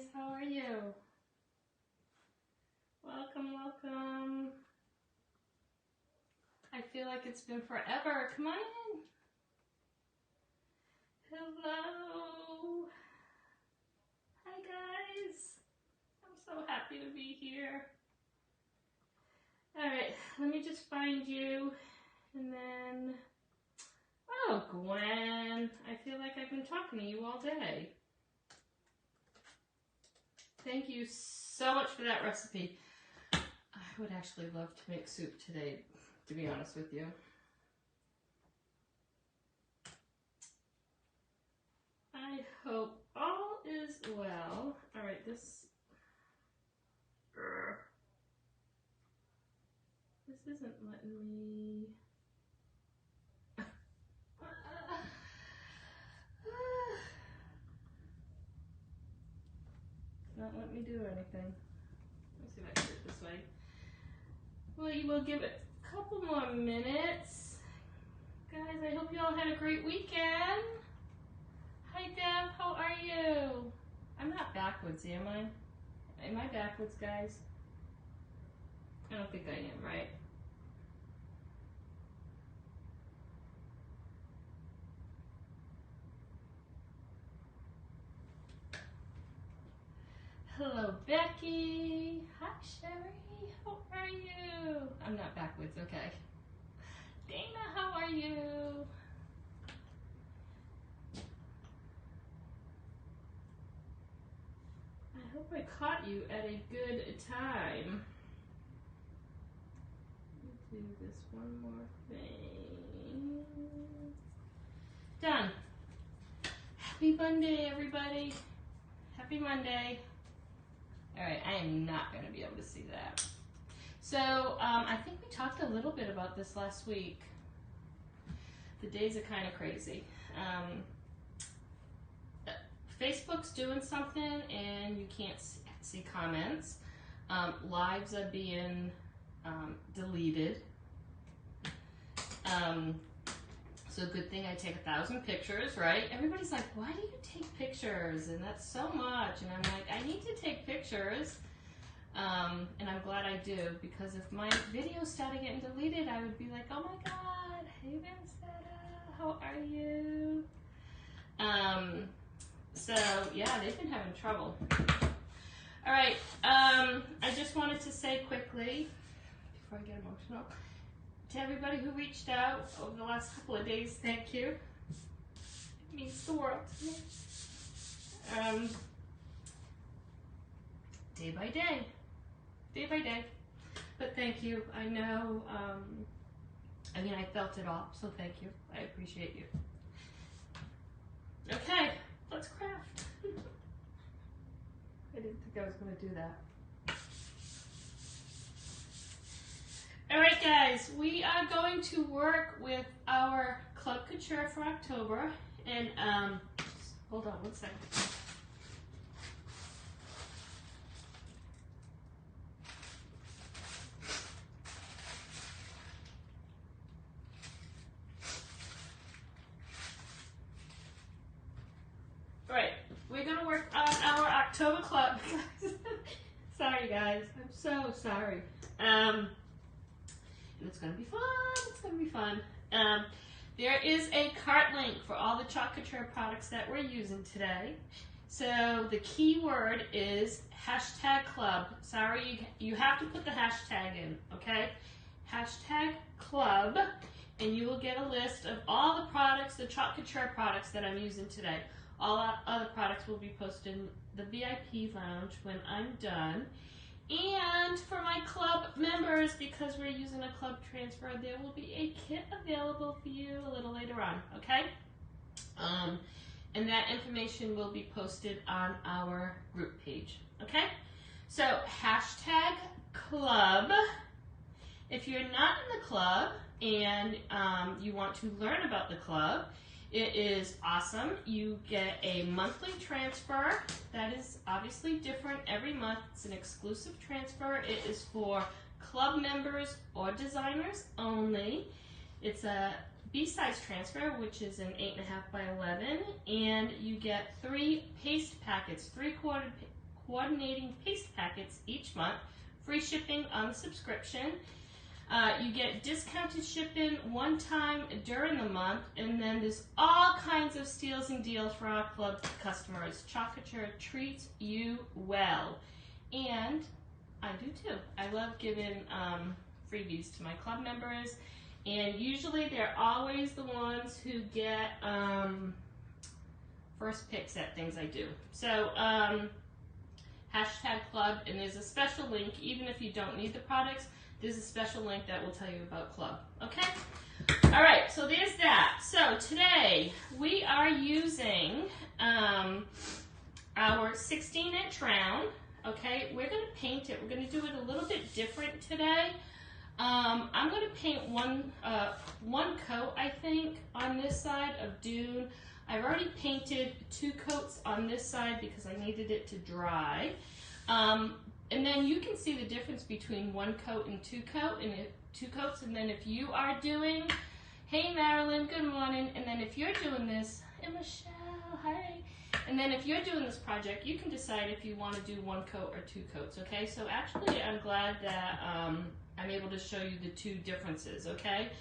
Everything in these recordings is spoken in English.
guys, how are you? Welcome, welcome. I feel like it's been forever. Come on in. Hello. Hi guys. I'm so happy to be here. Alright, let me just find you and then... Oh, Gwen. I feel like I've been talking to you all day. Thank you so much for that recipe. I would actually love to make soup today, to be honest with you. I hope all is well. All right, this isn't letting me. Not let me do anything. Let me see if I can do it this way. Well, we'll give it a couple more minutes. Guys, I hope you all had a great weekend. Hi Deb, how are you? I'm not backwards, am I? Am I backwards, guys? I don't think I am, right? Hello, Becky. Hi, Sherry. How are you? I'm not backwards, okay. Dana, how are you? I hope I caught you at a good time. Let me do this one more thing. Done. Happy Monday, everybody. Happy Monday. All right, I am not going to be able to see that. So I think we talked a little bit about this last week. The days are kind of crazy. Facebook's doing something and you can't see comments. Lives are being deleted. So good thing I take 1,000 pictures, right? Everybody's like, why do you take pictures? And that's so much. And I'm like, I need to take pictures. And I'm glad I do, because if my videos started getting deleted, I would be like, oh my God, hey Vincetta, how are you? So yeah, they've been having trouble. All right, I just wanted to say quickly, before I get emotional, to everybody who reached out over the last couple of days, thank you. It means the world to me. Day by day. Day by day. But thank you. I know, I mean, I felt it all, so thank you. I appreciate you. Okay, let's craft. I didn't think I was going to do that. All right, guys, we are going to work with our Club Couture for October. And hold on one second. All right, we're going to work on our October club. Sorry, guys. I'm so sorry. And it's going to be fun. It's going to be fun. There is a cart link for all the Chalk Couture products that we're using today. So the keyword is #club. Sorry, you have to put the hashtag in, okay? #club, and you will get a list of all the products, the Chalk Couture products that I'm using today. All our other products will be posted in the VIP lounge when I'm done. And for my club members, because we're using a club transfer, there will be a kit available for you a little later on, okay? And that information will be posted on our group page, okay? So #club. If you're not in the club and you want to learn about the club, it is awesome. You get a monthly transfer that is obviously different every month. It's an exclusive transfer. It is for club members or designers only. It's a B-size transfer, which is an 8.5 by 11, and you get 3 paste packets, 3 coordinating paste packets each month, free shipping on the subscription. You get discounted shipping one time during the month, and then there's all kinds of steals and deals for our club customers. Chocolate treats you well. And I do too. I love giving freebies to my club members, and usually they're always the ones who get first picks at things I do. So hashtag club, and there's a special link, even if you don't need the products, there's a special link that will tell you about club, okay? All right, so there's that. So today we are using our 16-inch round, okay? We're gonna paint it. We're gonna do it a little bit different today. I'm gonna paint one coat, I think, on this side of Dune. I've already painted 2 coats on this side because I needed it to dry. And then you can see the difference between 1 coat and 2 coats. And then if you are doing, hey Marilyn, good morning. And then if you're doing this, hey Michelle, hi. And then if you're doing this project, you can decide if you want to do 1 coat or 2 coats, okay? So actually, I'm glad that I'm able to show you the 2 differences, okay?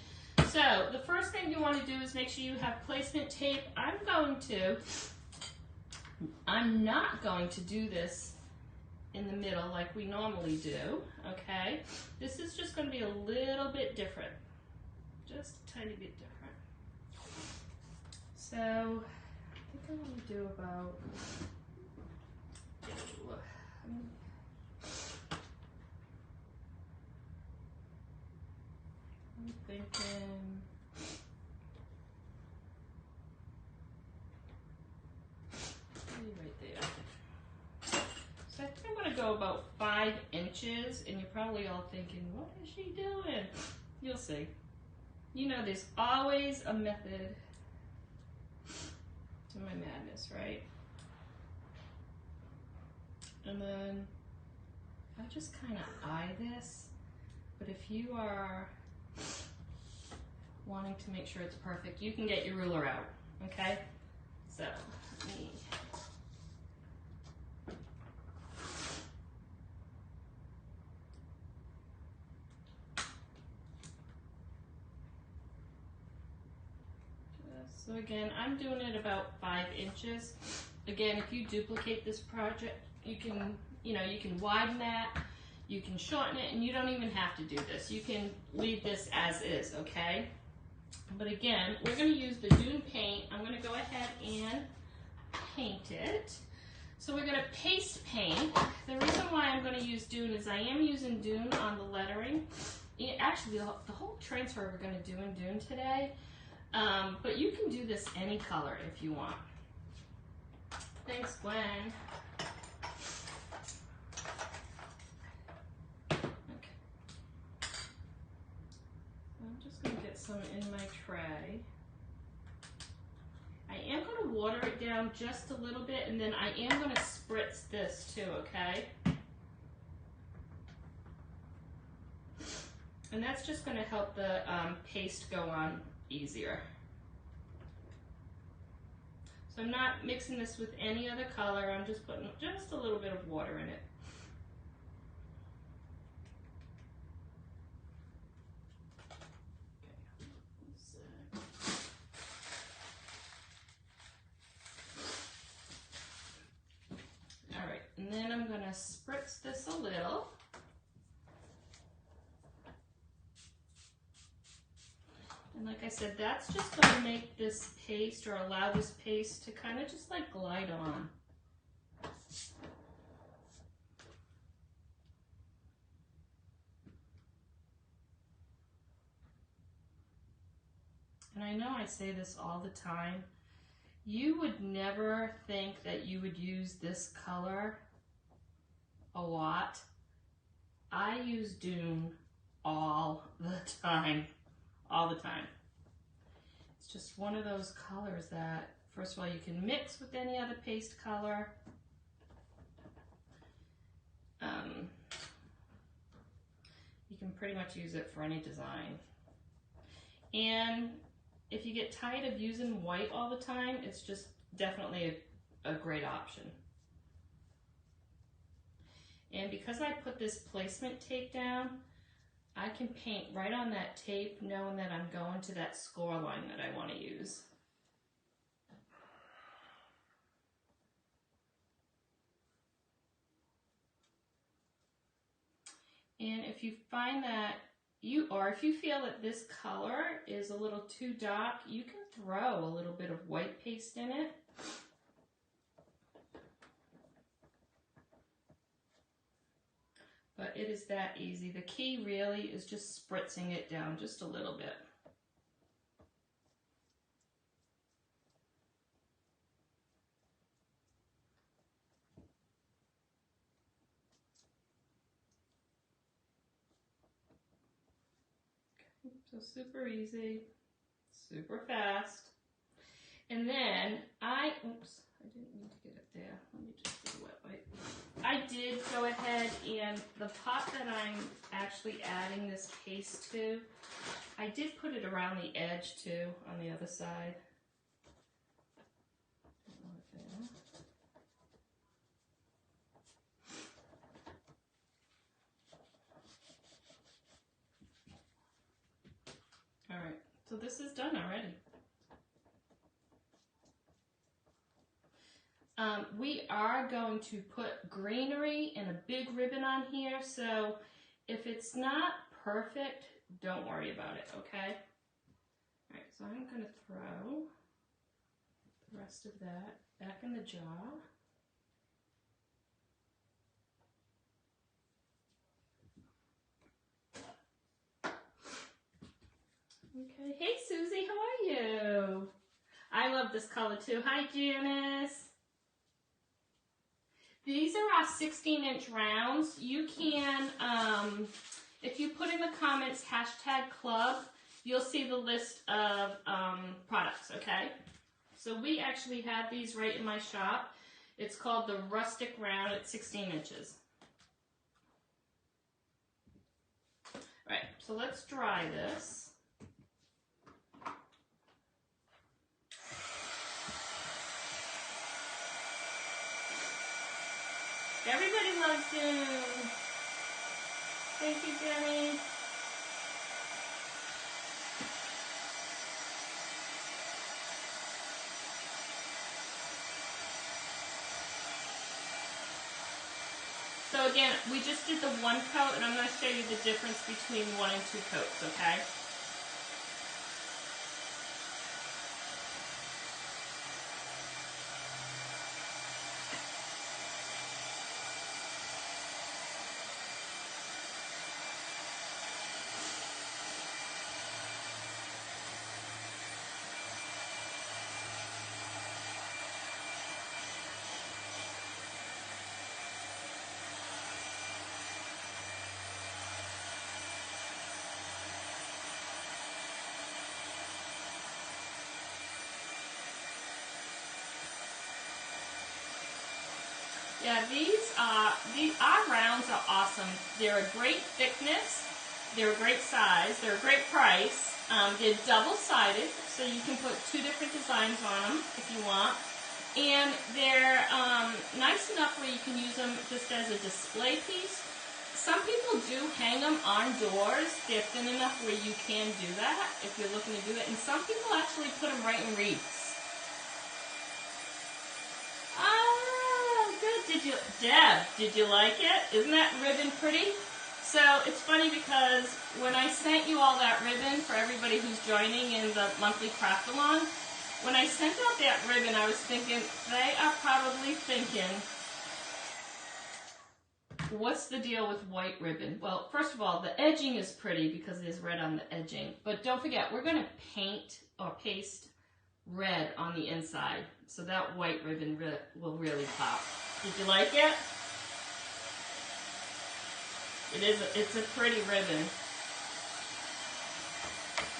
So the first thing you want to do is make sure you have placement tape. I'm not going to do this in the middle like we normally do, okay? This is just going to be a little bit different, just a tiny bit different. So I think I'm going to do about, I'm thinking, right there. So I think I'm going to go about 5 inches, and you're probably all thinking, what is she doing? You'll see. You know, there's always a method to my madness, right? And then I just kind of eye this, but if you are wanting to make sure it's perfect, you can get your ruler out, okay? So, let me... So again, I'm doing it about 5 inches. Again, if you duplicate this project, you can widen that, you can shorten it, and you don't even have to do this. You can leave this as is, okay? But again, we're going to use the Dune paint. I'm going to go ahead and paint it. So we're going to paste paint. The reason why I'm going to use Dune is I am using Dune on the lettering. Actually, the whole transfer we're going to do in Dune today. But you can do this any color if you want. Thanks, Gwen. Okay. I'm just going to get some in my tray. I am going to water it down just a little bit, and then I am going to spritz this too, okay? And that's just going to help the paste go on easier. So I'm not mixing this with any other color. I'm just putting just a little bit of water in it. All right, and then I'm going to spritz this a little. And like I said, that's just going to make this paste, or allow this paste to kind of just like glide on. And I know I say this all the time. You would never think that you would use this color a lot. I use Dune all the time. All the time. It's just one of those colors that, first of all, you can mix with any other paste color. You can pretty much use it for any design. And if you get tired of using white all the time, it's just definitely a great option. And because I put this placement tape down, I can paint right on that tape knowing that I'm going to that score line that I want to use. And if you find that if you feel that this color is a little too dark, you can throw a little bit of white paste in it. But it is that easy. The key really is just spritzing it down just a little bit. Okay, so super easy, super fast. And then oops, I didn't need to get it there. Let me just do a wet wipe. I did go ahead and the pot that I'm actually adding this paste to, I did put it around the edge too on the other side. All right, so this is done already. We are going to put greenery and a big ribbon on here, so if it's not perfect, don't worry about it, okay? All right, so I'm going to throw the rest of that back in the jar. Okay, hey Susie, how are you? I love this color too. Hi Janice. These are our 16-inch rounds. You can, if you put in the comments #club, you'll see the list of products, okay? So we actually have these right in my shop. It's called the Rustic Round. It's 16 inches. All right, so let's dry this. Everybody loves Zoom. Thank you, Jenny. So again, we just did the one coat, and I'm going to show you the difference between 1 and 2 coats, okay? Yeah, our rounds are awesome. They're a great thickness, they're a great size, they're a great price. They're double-sided, so you can put 2 different designs on them if you want. And they're nice enough where you can use them just as a display piece. Some people do hang them on doors. They're thin enough where you can do that if you're looking to do it. And some people actually put them right in wreaths. Deb, did you like it? Isn't that ribbon pretty? So it's funny because when I sent you all that ribbon for everybody who's joining in the monthly craft-along, when I sent out that ribbon, I was thinking, they are probably thinking, what's the deal with white ribbon? Well, first of all, the edging is pretty because there's red on the edging. But don't forget, we're going to paint or paste red on the inside. So that white ribbon will really pop. Did you like it? It's a pretty ribbon.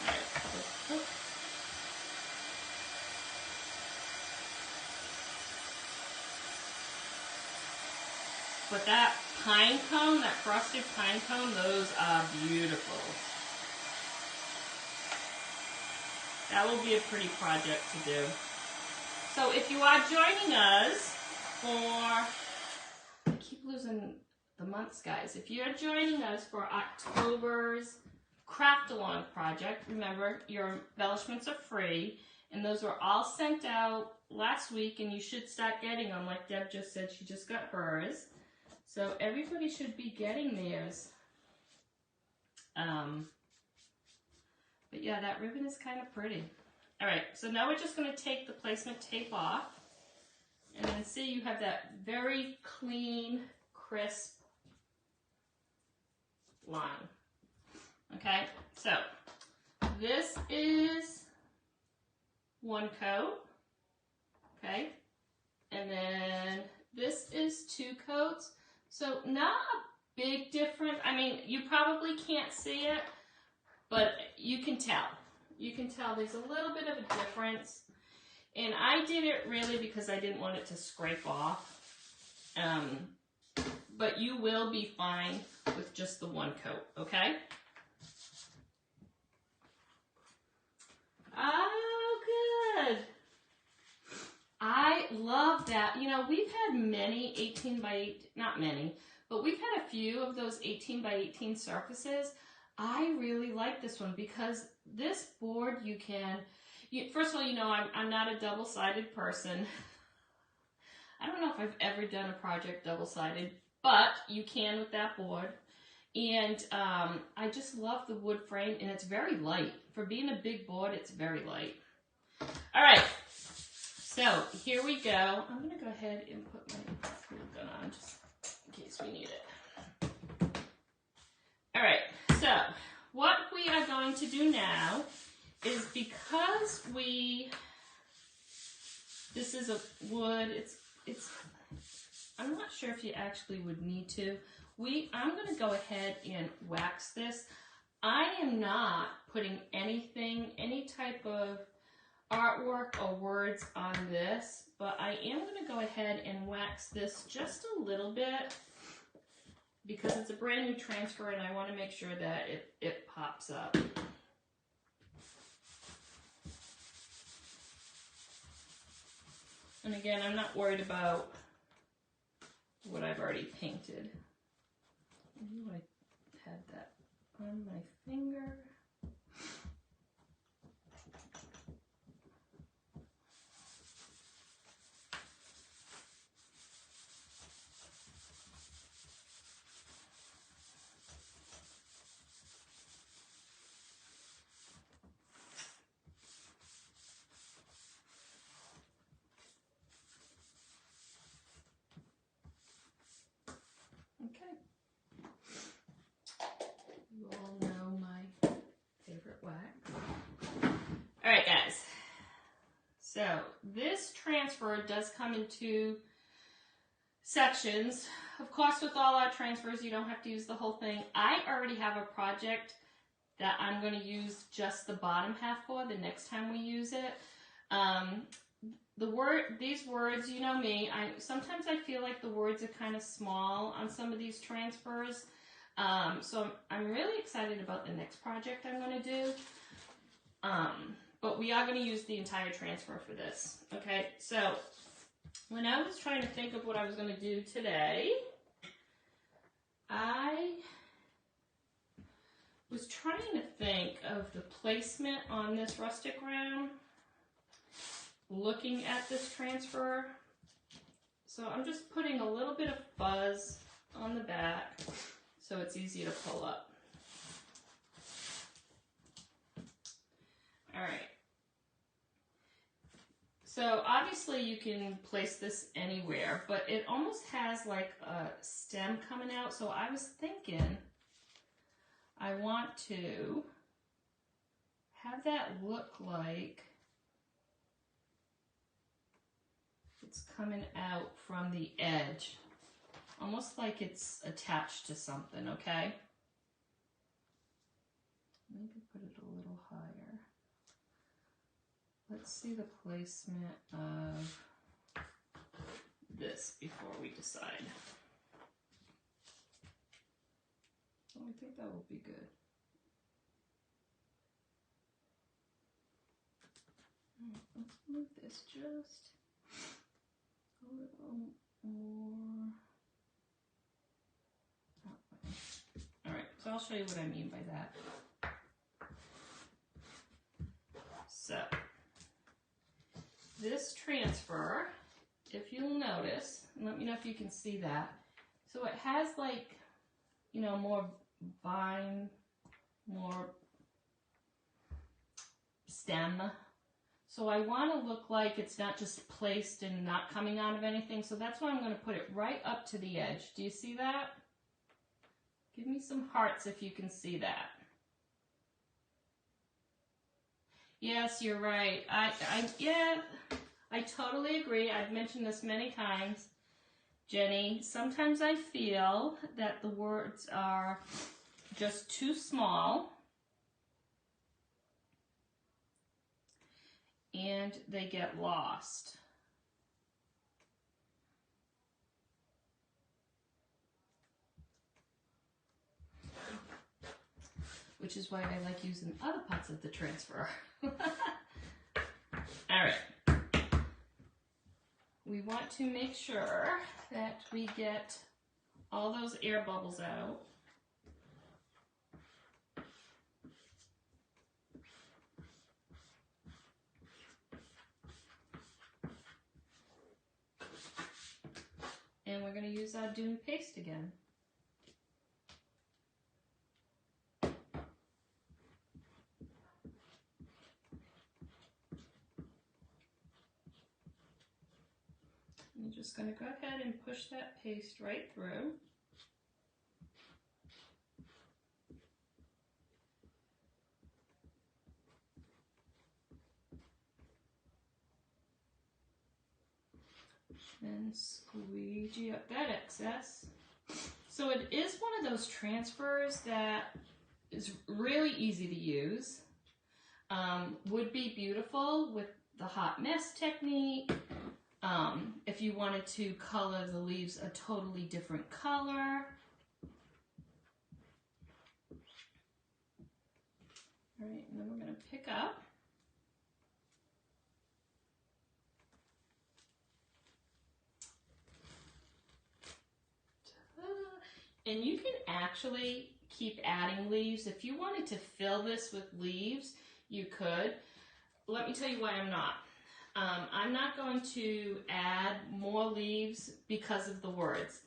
All right. But that pine cone, that frosted pine cone, those are beautiful. That will be a pretty project to do. So if you are joining us for, I keep losing the months, guys. If you're joining us for October's Craft Along project, remember your embellishments are free, and those were all sent out last week, and you should start getting them. Like Deb just said, she just got hers. So everybody should be getting theirs. But yeah, that ribbon is kind of pretty. All right, so now we're just going to take the placement tape off. And then see, you have that very clean, crisp line. Okay, so this is one coat. Okay, and then this is 2 coats. So not a big difference. I mean, you probably can't see it, but you can tell. You can tell there's a little bit of a difference. And I did it really because I didn't want it to scrape off. But you will be fine with just the 1 coat, okay? Oh, good. I love that. You know, we've had many 18 by 8, not many, but we've had a few of those 18 by 18 surfaces. I really like this one because this board you can, first of all, you know, I'm not a double-sided person. I don't know if I've ever done a project double-sided, but you can with that board. And I just love the wood frame, and it's very light. For being a big board, it's very light. All right, so here we go. I'm going to go ahead and put my glue gun on just in case we need it. All right, so what we are going to do now is, because this is a wood, I'm not sure if you actually would need to. I'm going to go ahead and wax this. I am not putting anything, any type of artwork or words on this, but I am going to go ahead and wax this just a little bit because it's a brand new transfer and I want to make sure that it pops up. And again, I'm not worried about what I've already painted. I knew I had that on my finger. Okay. You all know my favorite wax. All right, guys. So this transfer does come in 2 sections. Of course, with all our transfers, you don't have to use the whole thing. I already have a project that I'm going to use just the bottom half for the next time we use it. These words, you know me, sometimes I feel like the words are kind of small on some of these transfers. So I'm really excited about the next project I'm going to do. But we are going to use the entire transfer for this. Okay, so when I was trying to think of what I was going to do today, I was trying to think of the placement on this rustic round, looking at this transfer. So I'm just putting a little bit of fuzz on the back so it's easy to pull up. All right. So obviously you can place this anywhere, but it almost has like a stem coming out. So I was thinking I want to have that look like it's coming out from the edge, almost like it's attached to something, okay? Maybe put it a little higher. Let's see the placement of this before we decide. Oh, I think that will be good. All right, let's move this just a little more. show you what I mean by that. So, this transfer, if you'll notice, and let me know if you can see that. So it has like, you know, more vine, more stem. So I want to look like it's not just placed and not coming out of anything. So that's why I'm going to put it right up to the edge. Do you see that? Give me some hearts if you can see that. Yes, you're right. Yeah, I totally agree. I've mentioned this many times, Jenny. Sometimes I feel that the words are just too small and they get lost. Which is why I like using other parts of the transfer. All right. We want to make sure that we get all those air bubbles out. And we're going to use our Dune paste again. I'm just going to go ahead and push that paste right through. And squeegee up that excess. So it is one of those transfers that is really easy to use. Would be beautiful with the hot mess technique. If you wanted to color the leaves a totally different color. All right, and then we're going to pick up. And you can actually keep adding leaves. If you wanted to fill this with leaves, you could. Let me tell you why I'm not. I'm not going to add more leaves because of the words.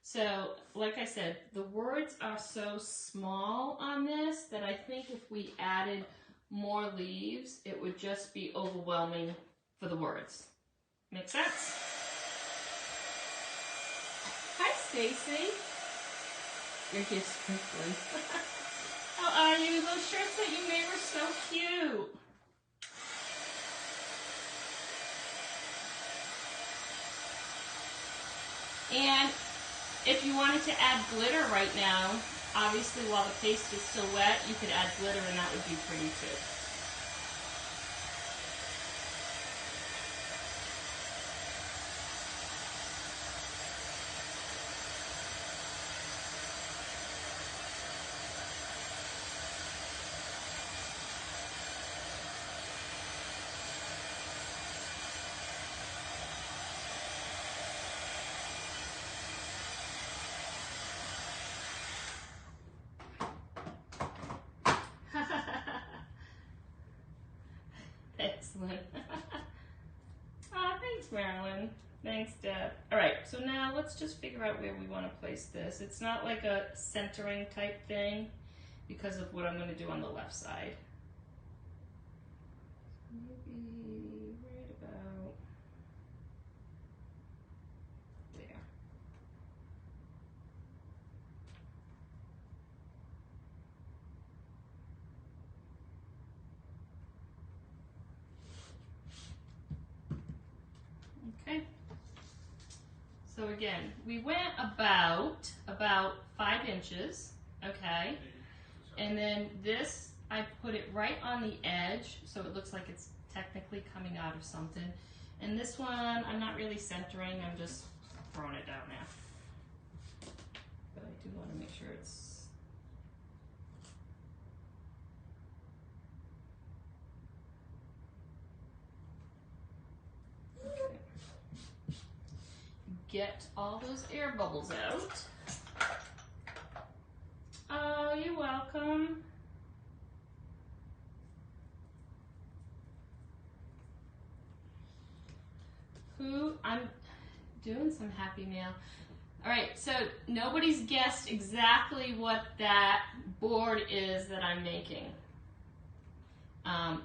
So, like I said, the words are so small on this that I think if we added more leaves, it would just be overwhelming for the words. Make sense? Hi, Stacy. You're here sprinkling. How are you? Those shirts that you made were so cute. And if you wanted to add glitter right now, obviously while the paste is still wet, you could add glitter and that would be pretty too. Excellent. Oh, thanks, Marilyn. Thanks, Deb. All right, so now let's just figure out where we want to place this. It's not like a centering type thing because of what I'm going to do on the left side. Maybe right about there. Okay. So again, we went about 5 inches, okay? And then this, I put it right on the edge, so it looks like it's technically coming out of something. And this one, I'm not really centering, I'm just throwing it down there. But I do want to make sure it's... Okay. Get all those air bubbles out. Oh, you're welcome. I'm doing some happy mail. All right, so nobody's guessed exactly what that board is that I'm making.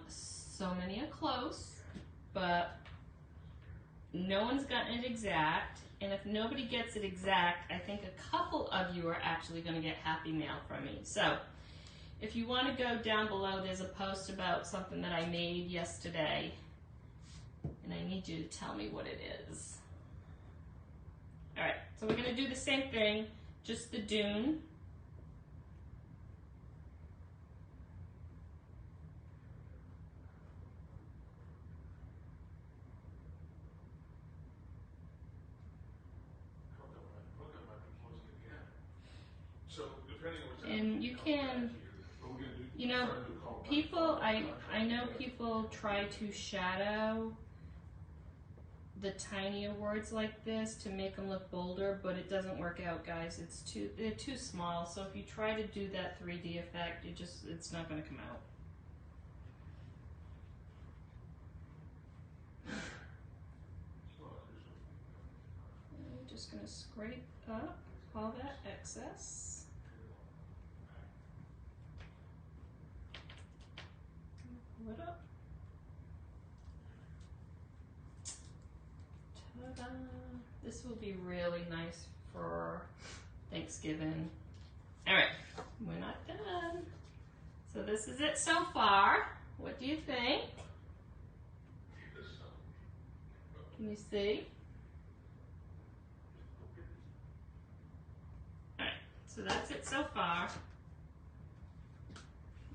So many are close, but no one's gotten it exact. And if nobody gets it exact, I think a couple of you are actually going to get happy mail from me. So if you want to go down below, there's a post about something that I made yesterday. And I need you to tell me what it is. All right, so we're going to do the same thing, just the dune. And you can, you know, people, I know people try to shadow the tinier words like this to make them look bolder, but it doesn't work out, guys. They're too small. So if you try to do that 3D effect, it's not going to come out. I'm just going to scrape up all that excess. Pull it up. Ta-da! This will be really nice for Thanksgiving. All right, we're not done. So this is it so far. What do you think? Can you see? All right, so that's it so far.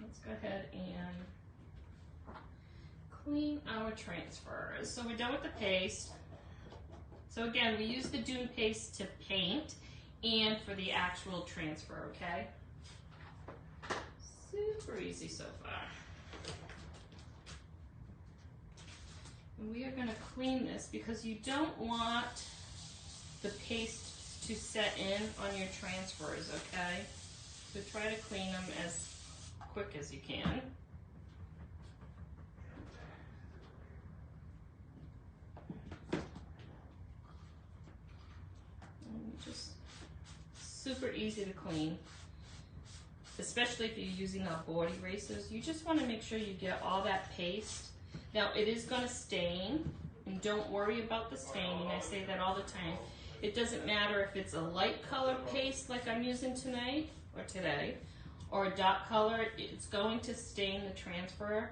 Let's go ahead and clean our transfers. So we're done with the paste. So again, we use the dune paste to paint and for the actual transfer, okay? Super easy so far. And we are going to clean this because you don't want the paste to set in on your transfers, okay? So try to clean them as quick as you can. Just super easy to clean, especially if you're using our board erasers. You just want to make sure you get all that paste. Now it is going to stain, and don't worry about the staining. I say that all the time. It doesn't matter if it's a light color paste like I'm using tonight or today, or a dark color, it's going to stain the transfer.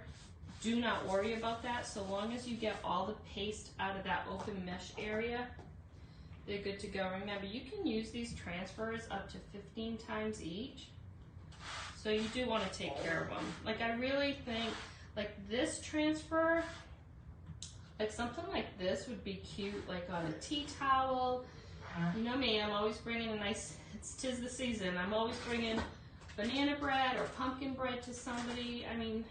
Do not worry about that. So long as you get all the paste out of that open mesh area, they're good to go. Remember, you can use these transfers up to 15 times each. So you do want to take care of them. Like I really think, like this transfer, like something like this would be cute, like on a tea towel. You know me, I'm always bringing a nice, tis the season, I'm always bringing banana bread or pumpkin bread to somebody. I mean,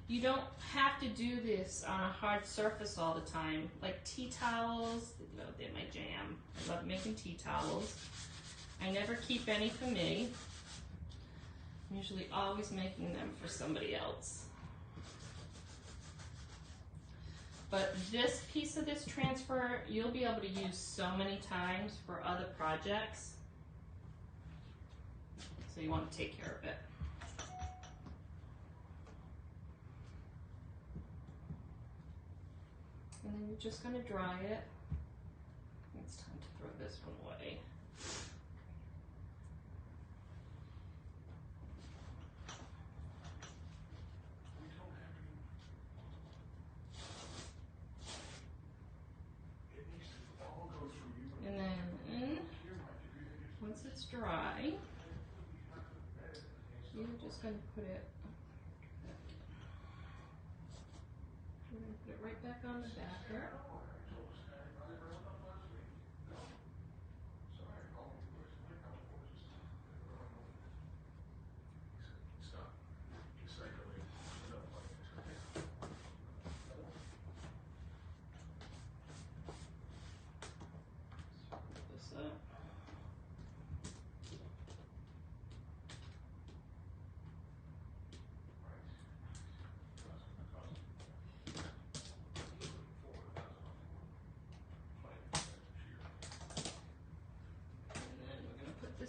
you don't have to do this on a hard surface all the time. Like tea towels, you know, they're my jam. I love making tea towels. I never keep any for me. I'm usually always making them for somebody else. But this piece of this transfer, you'll be able to use so many times for other projects. So you want to take care of it. And then you're just going to dry it. It's time to throw this one away. And then, once it's dry, you're just going to put it, we're going to put it right back on the back here.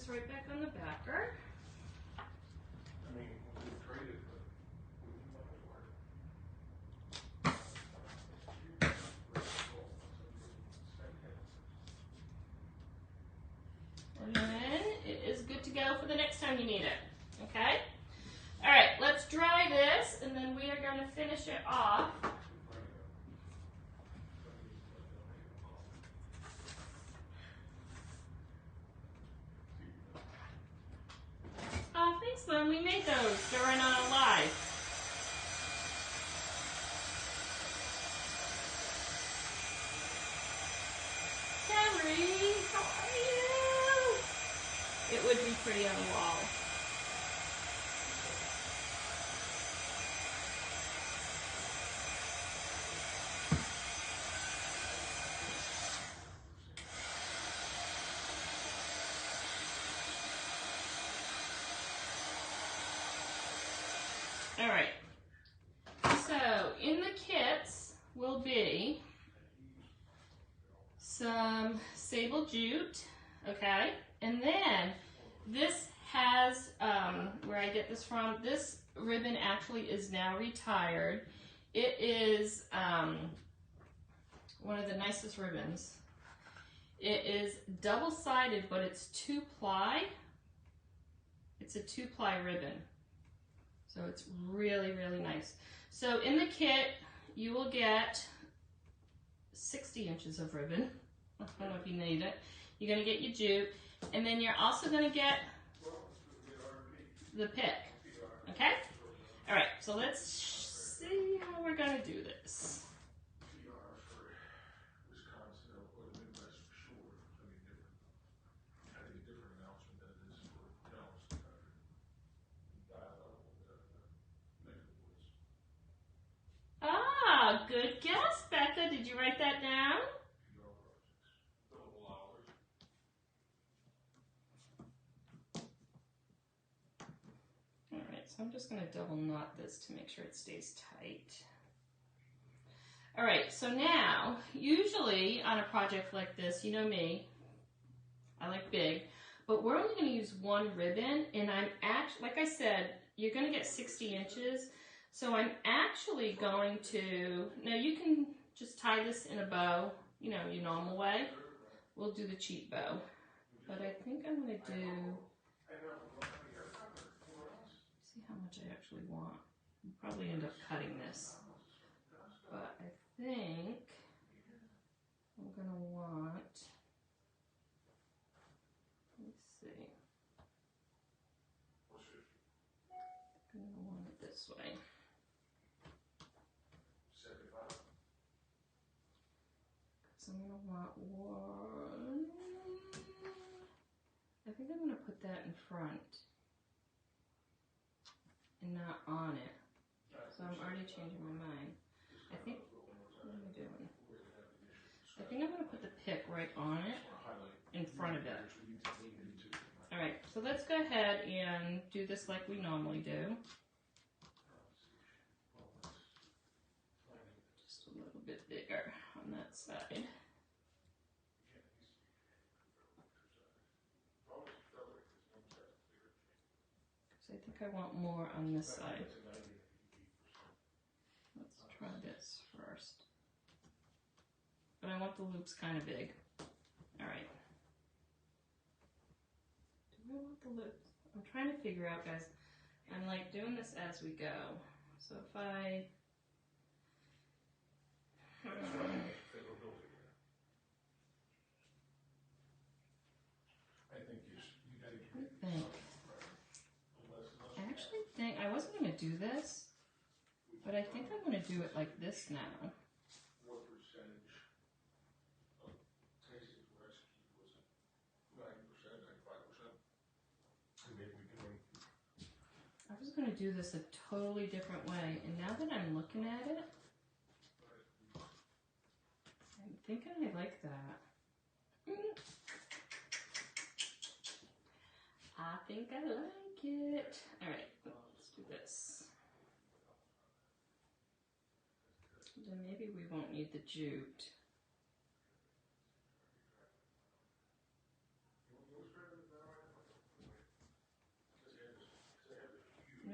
right back on the backer. I mean, we traded, but we didn't want to work. And then it is good to go for the next time you need it. Okay? All right, let's dry this, and then we are going to finish it off. Oh, thanks, Lynn. We made those during our live. Carrie, how are you? It would be pretty on the wall. All right. So in the kits will be some sable jute, okay? And then this has, where I get this from, this ribbon actually is now retired. It is one of the nicest ribbons. It is double-sided, but it's 2-ply. It's a 2-ply ribbon. So it's really, really nice. So in the kit, you will get 60 inches of ribbon. I don't know if you need it. You're going to get your jute, and then you're also going to get the pick. Okay? All right, so let's see how we're going to do this. Ah, good guess, Becca. Did you write that down? All right, so I'm just going to double knot this to make sure it stays tight. All right, so now, usually on a project like this, you know me, I like big, but we're only going to use one ribbon, and I'm actually, like I said, you're going to get 60 inches. So I'm actually going to, now you can just tie this in a bow, you know, your normal way. We'll do the cheap bow. But I think I'm going to do, see how much I actually want. I'll probably end up cutting this. But I think I'm going to want, let's see. I'm going to want it this way. So I'm going to want one, I think I'm going to put that in front and not on it. So I'm already changing my mind. I think, what am I doing? I think I'm going to put the pick right on it, in front of it. Alright, so let's go ahead and do this like we normally do. Just a little bit bigger on that side. So I think I want more on this side. Let's try this first. But I want the loops kind of big. Alright. Do I want the loops? I'm trying to figure out, guys. I'm like doing this as we go. So if I... I actually think, I wasn't going to do this, but I think I'm going to do it like this now. What percentage of cases were executed? Was it 90%, 95%? Maybe we can. I was going to do this a totally different way, and now that I'm looking at it, I'm thinking I like that. I think I like it. Alright, let's do this. Then maybe we won't need the jute.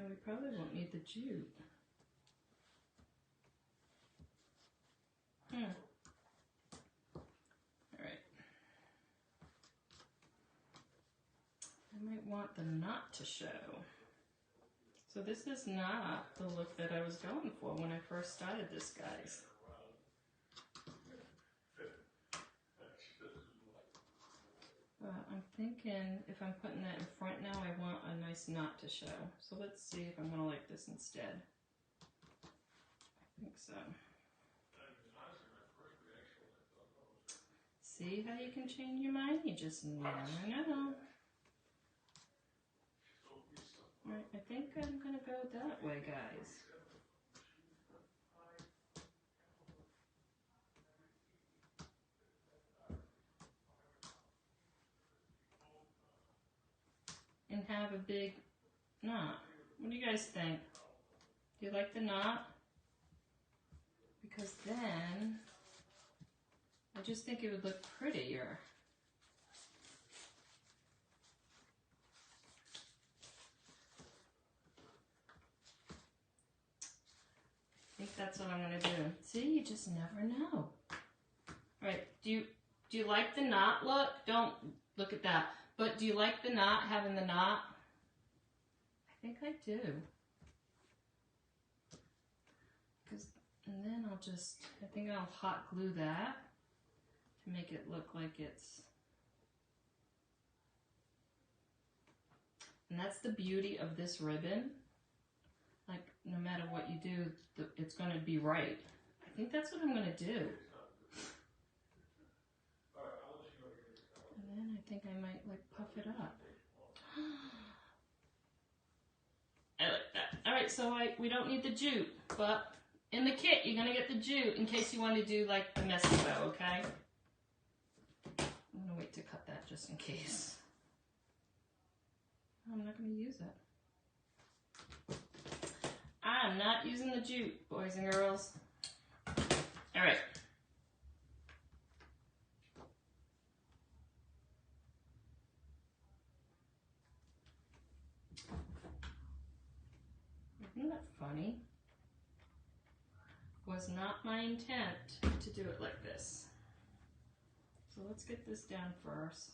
And we probably won't need the jute. Alright. I might want the knot to show. So this is not the look that I was going for when I first started this, guys. I'm thinking if I'm putting that in front now, I want a nice knot to show. So let's see if I'm gonna like this instead. I think so. See how you can change your mind? You just never know. Right, I think I'm gonna go that way, guys. And have a big knot. What do you guys think? Do you like the knot? Because then, I just think it would look prettier. I think that's what I'm gonna do. See, you just never know. Alright, do you like the knot look? Don't look at that. But do you like the knot, having the knot? I think I do. And then I think I'll hot glue that to make it look like it's, and that's the beauty of this ribbon. Like, no matter what you do, it's going to be right. I think that's what I'm going to do. And then I think I might like puff it up. I like that. Alright, so we don't need the jute, but in the kit you're going to get the jute in case you want to do like the messy bow, okay? I'm going to wait to cut that just in case. I'm not going to use it. I'm not using the jute, boys and girls. Alright. Isn't that funny? Was not my intent to do it like this. So let's get this down first.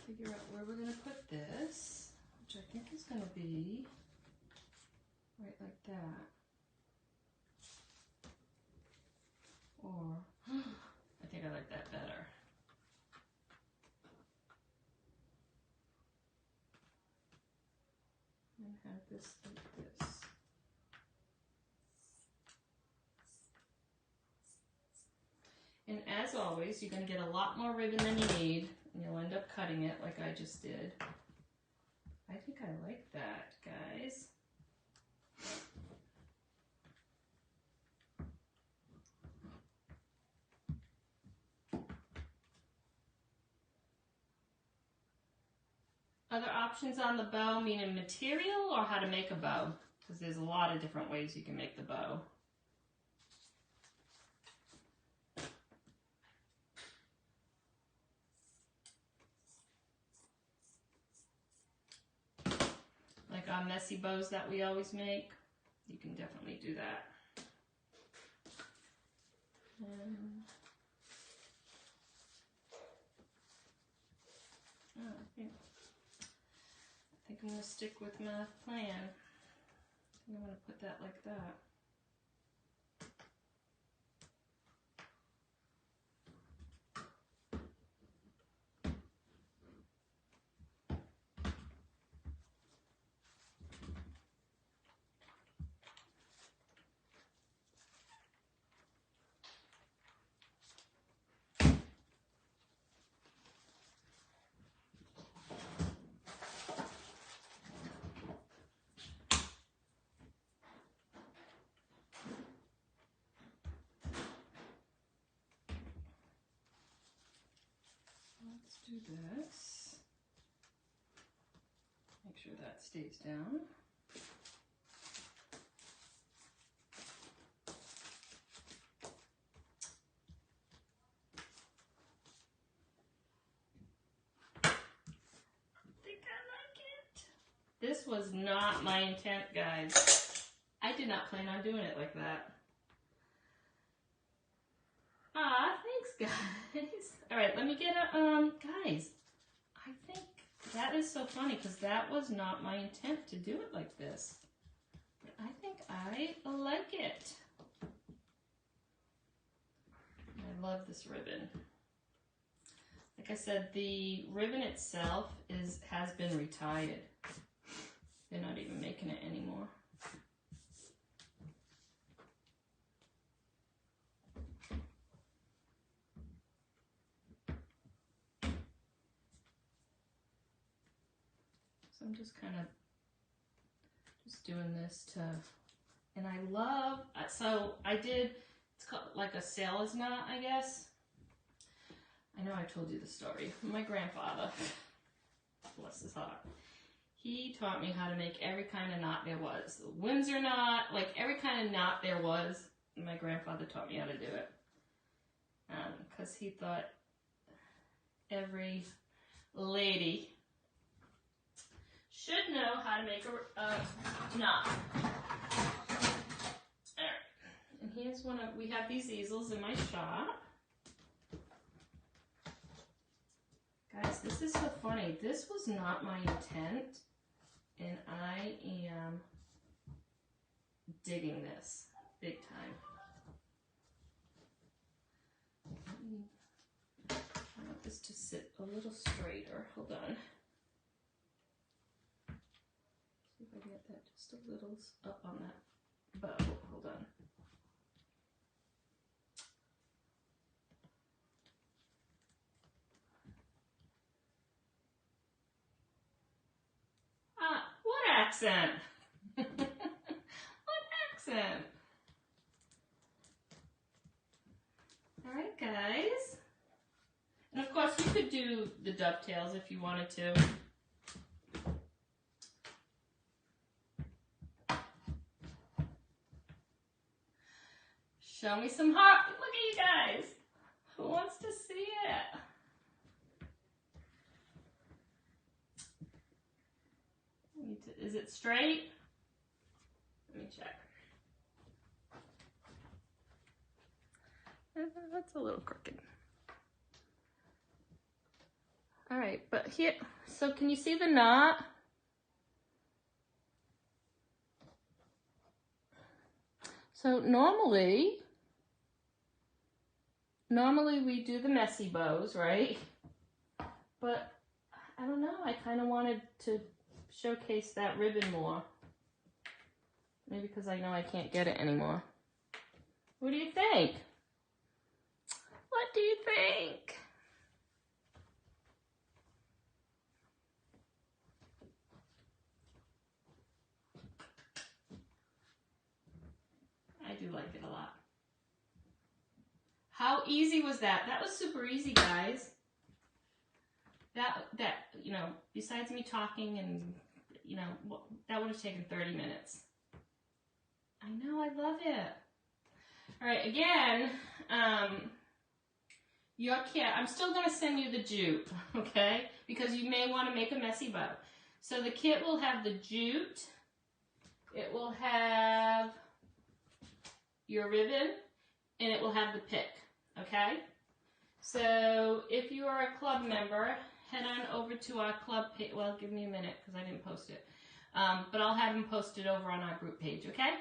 Figure out where we're going to put this, which I think is going to be right like that. Or, I think I like that better. And have this like this. And as always, you're going to get a lot more ribbon than you need, and you'll end up cutting it like I just did. I think I like that, guys. Other options on the bow, meaning material or how to make a bow? Because there's a lot of different ways you can make the bow. Like our messy bows that we always make, you can definitely do that. I think I'm going to stick with my plan. I think I'm going to put that like that. Let's do this. Make sure that stays down. This was not my intent, guys. I did not plan on doing it like that. Ah, thanks, guys. All right, let me get a, guys, I think that is so funny because that was not my intent to do it like this. But I think I like it. I love this ribbon. Like I said, the ribbon itself has been retired. They're not even making it anymore. So I'm just kind of doing this to, and I love, so I did, it's called like a sailor's knot, I guess. I know I told you the story. My grandfather, bless his heart, he taught me how to make every kind of knot there was. The Windsor knot, like every kind of knot there was, my grandfather taught me how to do it. Because he thought every lady should know how to make a knot. Alright, and here's one of, we have these easels in my shop. Guys, this is so funny. This was not my intent, and I am digging this big time. I want this to sit a little straighter. Hold on. See if I can get that just a little up on that bow. Hold on. Ah, what accent? What accent? All right, guys. And of course, you could do the dovetails if you wanted to. Show me some heart. Look at you guys. Who wants to see it? Is it straight? Let me check. That's a little crooked. All right, but here, so can you see the knot? So normally we do the messy bows, right? But I don't know, I kind of wanted to showcase that ribbon more. Maybe because I know I can't get it anymore. What do you think? What do you think? I do like it a lot. How easy was that? That was super easy, guys. That you know, besides me talking and, you know, that would have taken 30 minutes. I know, I love it. All right, again, your kit, I'm still going to send you the jute, okay? Because you may want to make a messy bow. So the kit will have the jute. It will have your ribbon, and it will have the pick, okay? So if you are a club member, head on over to our club page. Well, give me a minute because I didn't post it. But I'll have them posted over on our group page, okay?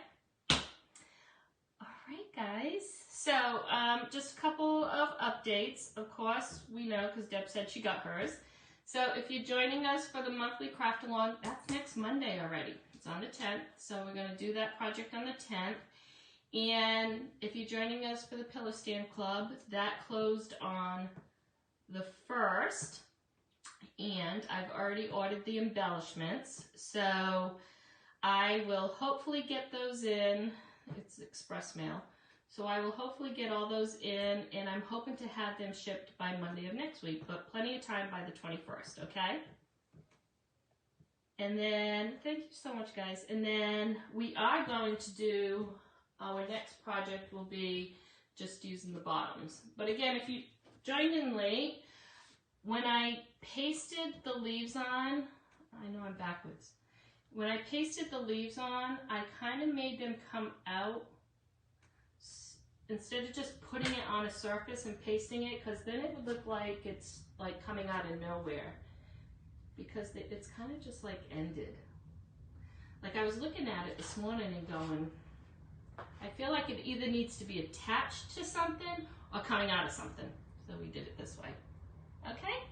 All right, guys. So just a couple of updates. Of course, we know because Deb said she got hers. So if you're joining us for the monthly craft along, that's next Monday already. It's on the 10th. So we're going to do that project on the 10th. And if you're joining us for the Pillow Stand Club, that closed on the 1st. And I've already ordered the embellishments. So I will hopefully get those in. It's express mail. So I will hopefully get all those in, and I'm hoping to have them shipped by Monday of next week, but plenty of time by the 21st, okay? And then, thank you so much, guys. And then we are going to do, our next project will be just using the bottoms. But again, if you joined in late, when I pasted the leaves on, I know I'm backwards. when I pasted the leaves on, I kind of made them come out instead of just putting it on a surface and pasting it, because then it would look like it's like coming out of nowhere, because it's kind of just like ended. Like I was looking at it this morning and going, I feel like it either needs to be attached to something or coming out of something. So we did it this way. Okay?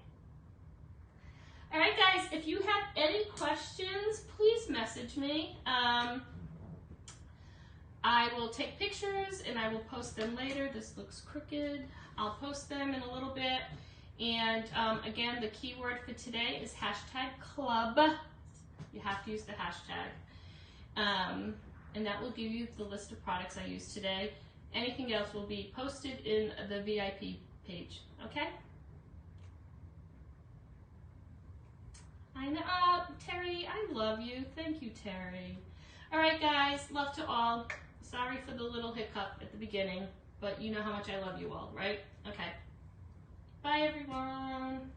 All right, guys, if you have any questions, please message me. I will take pictures and I will post them later. This looks crooked. I'll post them in a little bit. And again, the keyword for today is #club. You have to use the hashtag. And that will give you the list of products I used today. Anything else will be posted in the VIP page, okay? I know, oh, Terry, I love you. Thank you, Terry. All right, guys, love to all. Sorry for the little hiccup at the beginning, but you know how much I love you all, right? Okay. Bye, everyone.